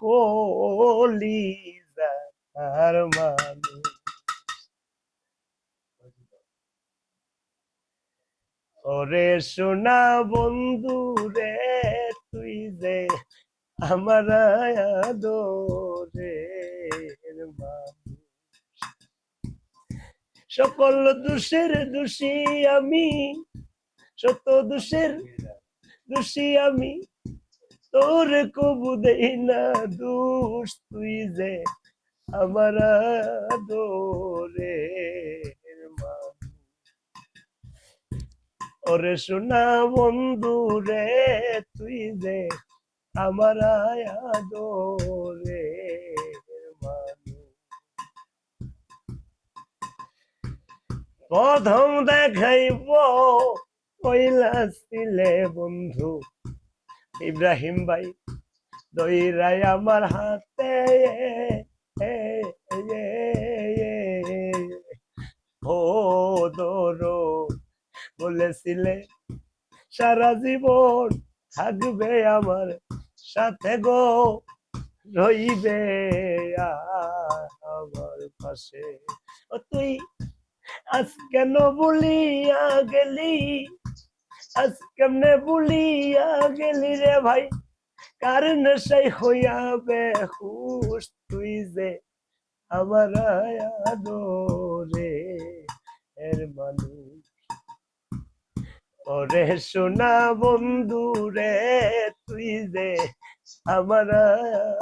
কলিজার মানুষ। ওরে সোনা বন্ধু রে তুই যে আমার আদরের মানুষ। সকল দোষের দোষী আমি, শত দোষের দোষী আমি, তোর কবু দেই না দোষ, তুই যে আমার আদরের মানুষ। ওরে সোনা বন্ধু রে তুই যে আমার আদরের মানুষ। প্রথম দেখাইব কইলাছিলে বন্ধু ইব্রাহিম ভাই দইরাই আমার হাতে, ও দরো বলেছিলে সারা জীবন থাকবে আমার সাথে গো, রইবে আমার পাশে। ও তুই আজ কেন বলিয়া গেলি, আজ কেমনে বলিয়া গেলি রে ভাই, কার নেশাই হইয়া বেহুশ, তুই যে আমার আদরের মানুষ। ওরে সোনা বন্ধু রে তুই যে আমার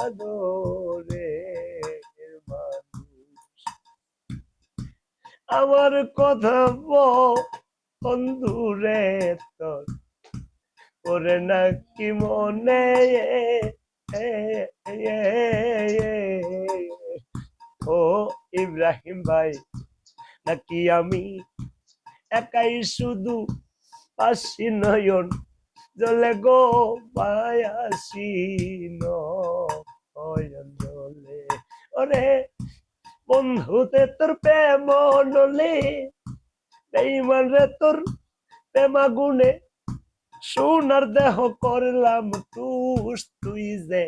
আদরের মানুষ। আমার কথা বন্ধু রে তোর করে নাকি মনে, ও ইব্রাহিম ভাই নাকি আমি একাই শুধু পাশি নয়ন জলে গো পায়াসি নয়ন জলে। ওরে বন্ধুতে তোর প্রেম নলে, বেঈমান রে তোর প্রেম আগুনে সোনার দেহ করলাম তুষ, তুই যে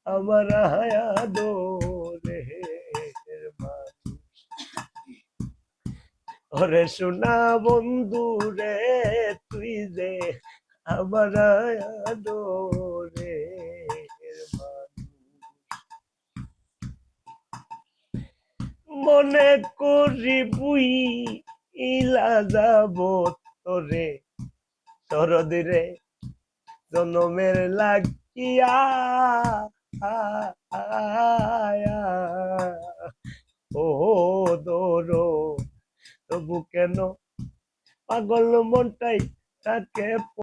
আমার আদরের মানুষ। ওরে সোনা বন্ধু রে তুই যে আমার আদরের মানুষ। মনে করি বুই ইলা যাব তোরে সরদিরে জনমের লাগিয়া, ও দোরো তবু কেন পাগল মনটাই তাকে